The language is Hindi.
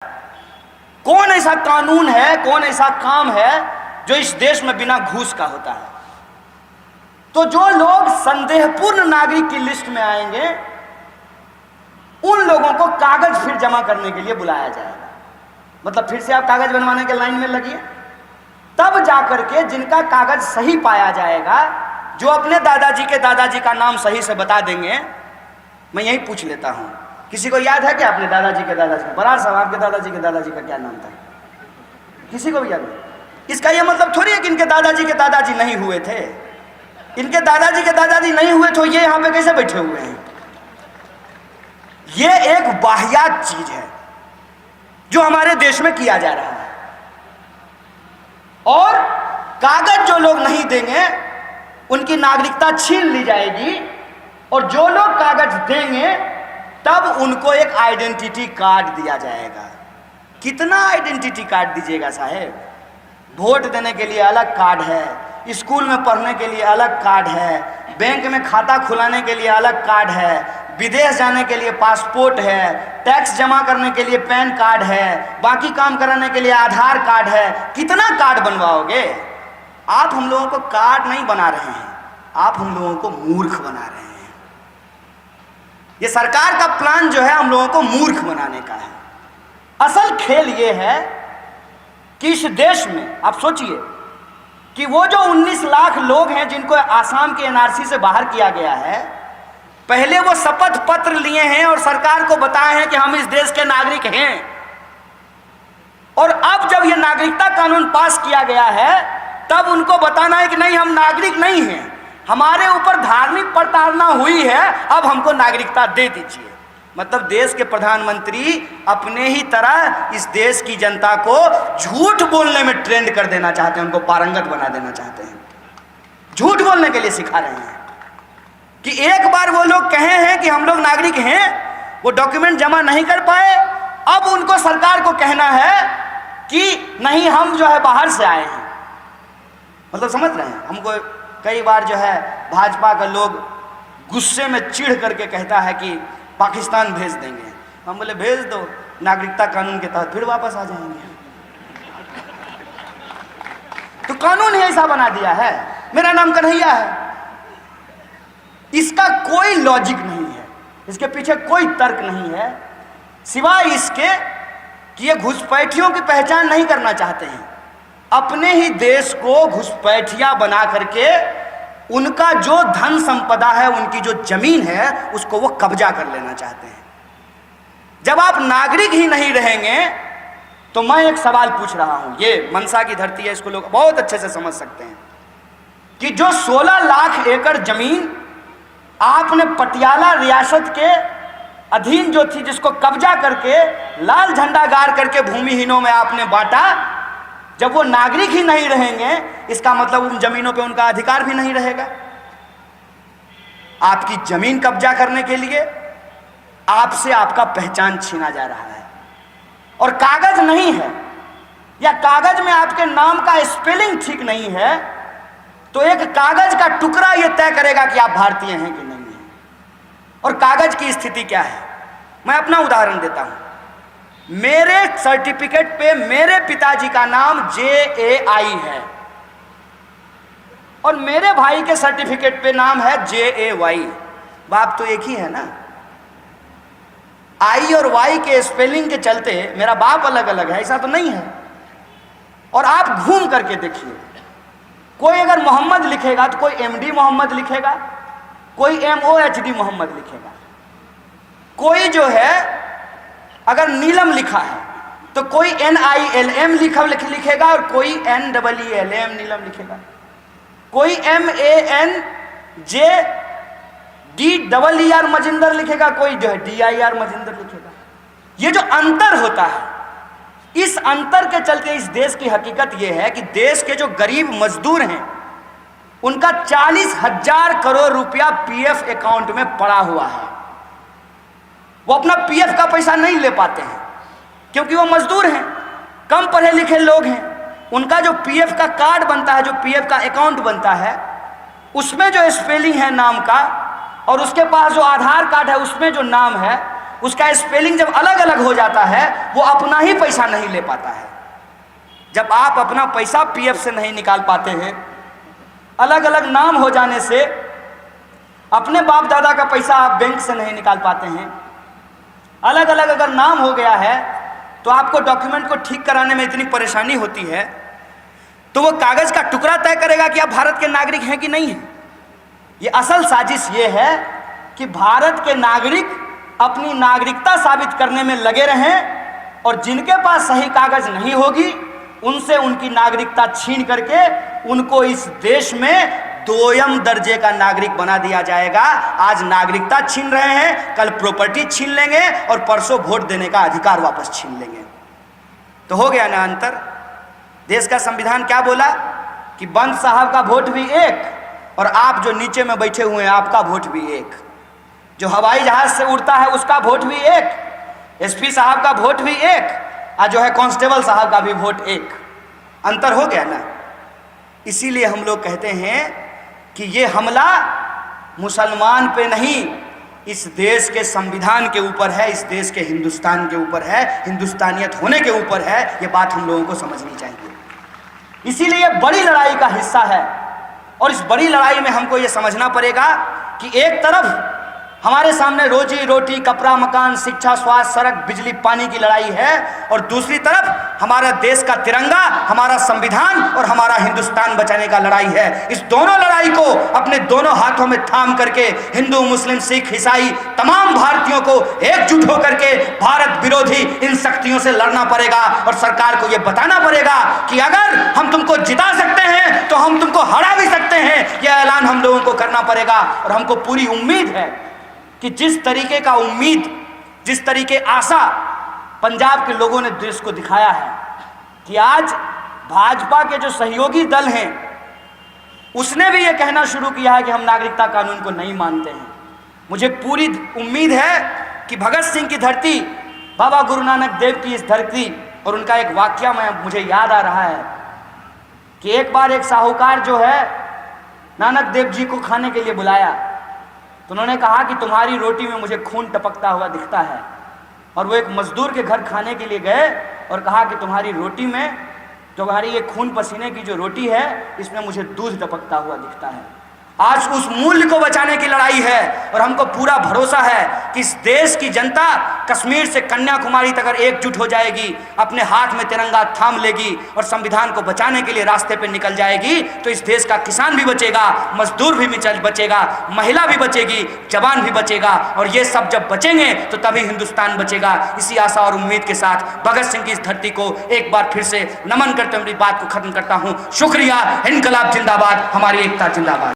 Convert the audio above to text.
कौन ऐसा कानून है, कौन ऐसा काम है जो इस देश में बिना घूस का होता है? तो जो लोग संदेहपूर्ण नागरिक की लिस्ट में आएंगे उन लोगों को कागज फिर जमा करने के लिए बुलाया जाएगा। मतलब फिर से आप कागज बनवाने के लाइन में लगिए, तब जाकर के जिनका कागज सही पाया जाएगा, जो अपने दादाजी के दादाजी का नाम सही से बता देंगे। मैं यही पूछ लेता हूं, किसी को याद है क्या अपने दादाजी के दादाजी का? बरार साहब, आपके दादाजी के दादाजी का क्या नाम था? किसी को भी याद नहीं? इसका यह मतलब थोड़ी है कि इनके दादाजी के दादाजी नहीं हुए थे। इनके दादाजी के दादाजी नहीं हुए तो ये यहां पे कैसे बैठे हुए हैं? ये एक वाहियात चीज है जो हमारे देश में किया जा रहा है। और कागज जो लोग नहीं देंगे उनकी नागरिकता छीन ली जाएगी, और जो लोग कागज देंगे तब उनको एक आइडेंटिटी कार्ड दिया जाएगा। कितना आइडेंटिटी कार्ड दीजिएगा साहेब? वोट देने के लिए अलग कार्ड है, स्कूल में पढ़ने के लिए अलग कार्ड है, बैंक में खाता खुलाने के लिए अलग कार्ड है, विदेश जाने के लिए पासपोर्ट है, टैक्स जमा करने के लिए पैन कार्ड है, बाकी काम कराने के लिए आधार कार्ड है। कितना कार्ड बनवाओगे? आप हम लोगों को कार्ड नहीं बना रहे हैं, आप हम लोगों को मूर्ख बना रहे हैं। ये सरकार का प्लान जो है हम लोगों को मूर्ख बनाने का है। असल खेल ये है कि इस देश में आप सोचिए कि वो जो 19 लाख लोग हैं जिनको आसाम के एनआरसी से बाहर किया गया है, पहले वो शपथ पत्र लिए हैं और सरकार को बताए हैं कि हम इस देश के नागरिक हैं। और अब जब ये नागरिकता कानून पास किया गया है तब उनको बताना है कि नहीं, हम नागरिक नहीं हैं, हमारे ऊपर धार्मिक प्रताड़ना हुई है, अब हमको नागरिकता दे दीजिए। मतलब देश के प्रधानमंत्री अपने ही तरह इस देश की जनता को झूठ बोलने में ट्रेंड कर देना चाहते हैं, उनको पारंगत बना देना चाहते हैं। झूठ बोलने के लिए सिखा रहे हैं कि एक बार वो लोग कहे हैं कि हम लोग नागरिक हैं, वो डॉक्यूमेंट जमा नहीं कर पाए, अब उनको सरकार को कहना है कि नहीं, हम जो है बाहर से आए हैं। मतलब समझ रहे हैं? हमको कई बार जो है भाजपा का लोग गुस्से में चिढ़ करके कहता है कि पाकिस्तान भेज देंगे। हम बोले भेज दो, नागरिकता कानून के तहत फिर वापस आ जाएंगे। तो कानून ही ऐसा बना दिया है। मेरा नाम कन्हैया है, इसका कोई लॉजिक नहीं है, इसके पीछे कोई तर्क नहीं है, सिवाय इसके कि ये घुसपैठियों की पहचान नहीं करना चाहते हैं। अपने ही देश को घुसपैठिया बना करके उनका जो धन संपदा है, उनकी जो जमीन है, उसको वो कब्जा कर लेना चाहते हैं। जब आप नागरिक ही नहीं रहेंगे तो मैं एक सवाल पूछ रहा हूं, ये मनसा की धरती है, इसको लोग बहुत अच्छे से समझ सकते हैं कि जो 16 लाख एकड़ जमीन आपने पटियाला रियासत के अधीन जो थी, जिसको कब्जा करके लाल झंडा गाड़ करके भूमिहीनों में आपने बांटा, जब वो नागरिक ही नहीं रहेंगे, इसका मतलब उन जमीनों पे उनका अधिकार भी नहीं रहेगा। आपकी जमीन कब्जा करने के लिए आपसे आपका पहचान छीना जा रहा है। और कागज नहीं है, या कागज में आपके नाम का स्पेलिंग ठीक नहीं है, तो एक कागज का टुकड़ा यह तय करेगा कि आप भारतीय हैं कि नहीं हैं। और कागज की स्थिति क्या है? मैं अपना उदाहरण देता हूं। मेरे सर्टिफिकेट पे मेरे पिताजी का नाम JAI है और मेरे भाई के सर्टिफिकेट पे नाम है JAY। बाप तो एक ही है ना। I और Y के स्पेलिंग के चलते मेरा बाप अलग अलग है, ऐसा तो नहीं है। और आप घूम करके देखिए, कोई अगर मोहम्मद लिखेगा तो कोई MD मोहम्मद लिखेगा, कोई MOHD मोहम्मद लिखेगा, कोई जो है अगर नीलम लिखा है तो कोई NILM लिखेगा और कोई NEELM नीलम लिखेगा, कोई MANJDER मजिंदर लिखेगा, कोई जो है DIR मजिंदर लिखेगा। ये जो अंतर होता है, इस अंतर के चलते इस देश की हकीकत यह है कि देश के जो गरीब मजदूर हैं उनका 40,000 करोड़ रुपया PF अकाउंट में पड़ा हुआ है। वो अपना PF का पैसा नहीं ले पाते हैं क्योंकि वो मजदूर हैं, कम पढ़े लिखे लोग हैं। उनका जो PF का कार्ड बनता है, जो PF का अकाउंट बनता है, उसमें जो स्पेलिंग है नाम का, और उसके पास जो आधार कार्ड है उसमें जो नाम है, उसका स्पेलिंग जब अलग अलग हो जाता है वो अपना ही पैसा नहीं ले पाता है। जब आप अपना पैसा पीएफ से नहीं निकाल पाते हैं, अलग अलग नाम हो जाने से अपने बाप दादा का पैसा आप बैंक से नहीं निकाल पाते हैं, अलग अलग अगर नाम हो गया है तो आपको डॉक्यूमेंट को ठीक कराने में इतनी परेशानी होती है, तो वो कागज का टुकड़ा तय करेगा कि आप भारत के नागरिक हैं कि नहीं हैं। ये असल साजिश ये है कि भारत के नागरिक अपनी नागरिकता साबित करने में लगे रहें और जिनके पास सही कागज नहीं होगी उनसे उनकी नागरिकता छीन करके उनको इस देश में दोयम दर्जे का नागरिक बना दिया जाएगा। आज नागरिकता छीन रहे हैं, कल प्रॉपर्टी छीन लेंगे और परसों वोट देने का अधिकार वापस छीन लेंगे। तो हो गया ना अंतर। देश का संविधान क्या बोला कि बंद साहब का वोट भी एक और आप जो नीचे में बैठे हुए हैं आपका वोट भी एक, जो हवाई जहाज से उड़ता है उसका वोट भी एक, एसपी साहब का वोट भी एक और जो है कांस्टेबल साहब का भी वोट एक। अंतर हो गया ना। इसीलिए हम लोग कहते हैं कि ये हमला मुसलमान पे नहीं, इस देश के संविधान के ऊपर है, इस देश के हिंदुस्तान के ऊपर है, हिंदुस्तानियत होने के ऊपर है। ये बात हम लोगों को समझनी चाहिए। इसीलिए बड़ी लड़ाई का हिस्सा है और इस बड़ी लड़ाई में हमको ये समझना पड़ेगा कि एक तरफ हमारे सामने रोजी रोटी, कपड़ा, मकान, शिक्षा, स्वास्थ्य, सड़क, बिजली, पानी की लड़ाई है और दूसरी तरफ हमारा देश का तिरंगा, हमारा संविधान और हमारा हिंदुस्तान बचाने का लड़ाई है। इस दोनों लड़ाई को अपने दोनों हाथों में थाम करके हिंदू, मुस्लिम, सिख, ईसाई तमाम भारतीयों को एकजुट होकर के भारत विरोधी इन शक्तियों से लड़ना पड़ेगा और सरकार को यह बताना पड़ेगा कि अगर हम तुमको जिता सकते हैं तो हम तुमको हरा भी सकते हैं। यह ऐलान हम लोगों को करना पड़ेगा और हमको पूरी उम्मीद है कि जिस तरीके का उम्मीद, जिस तरीके आशा पंजाब के लोगों ने देश को दिखाया है कि आज भाजपा के जो सहयोगी दल हैं उसने भी ये कहना शुरू किया है कि हम नागरिकता कानून को नहीं मानते हैं। मुझे पूरी उम्मीद है कि भगत सिंह की धरती, बाबा गुरु नानक देव की इस धरती और उनका एक वाक्य मुझे याद आ रहा है कि एक बार एक साहूकार जो है नानक देव जी को खाने के लिए बुलाया तो उन्होंने कहा कि तुम्हारी रोटी में मुझे खून टपकता हुआ दिखता है। और वो एक मजदूर के घर खाने के लिए गए और कहा कि तुम्हारी रोटी में, तुम्हारी ये खून पसीने की जो रोटी है इसमें मुझे दूध टपकता हुआ दिखता है। आज उस मूल्य को बचाने की लड़ाई है और हमको पूरा भरोसा है कि इस देश की जनता कश्मीर से कन्याकुमारी तक अगर एकजुट हो जाएगी, अपने हाथ में तिरंगा थाम लेगी और संविधान को बचाने के लिए रास्ते पे निकल जाएगी तो इस देश का किसान भी बचेगा, मजदूर भी बचेगा, महिला भी बचेगी, जवान भी बचेगा और ये सब जब बचेंगे तो तभी हिंदुस्तान बचेगा। इसी आशा और उम्मीद के साथ भगत सिंह की इस धरती को एक बार फिर से नमन करते हुए मेरी बात को खत्म करता हूँ। शुक्रिया। इनकलाब जिंदाबाद, हमारी एकता जिंदाबाद।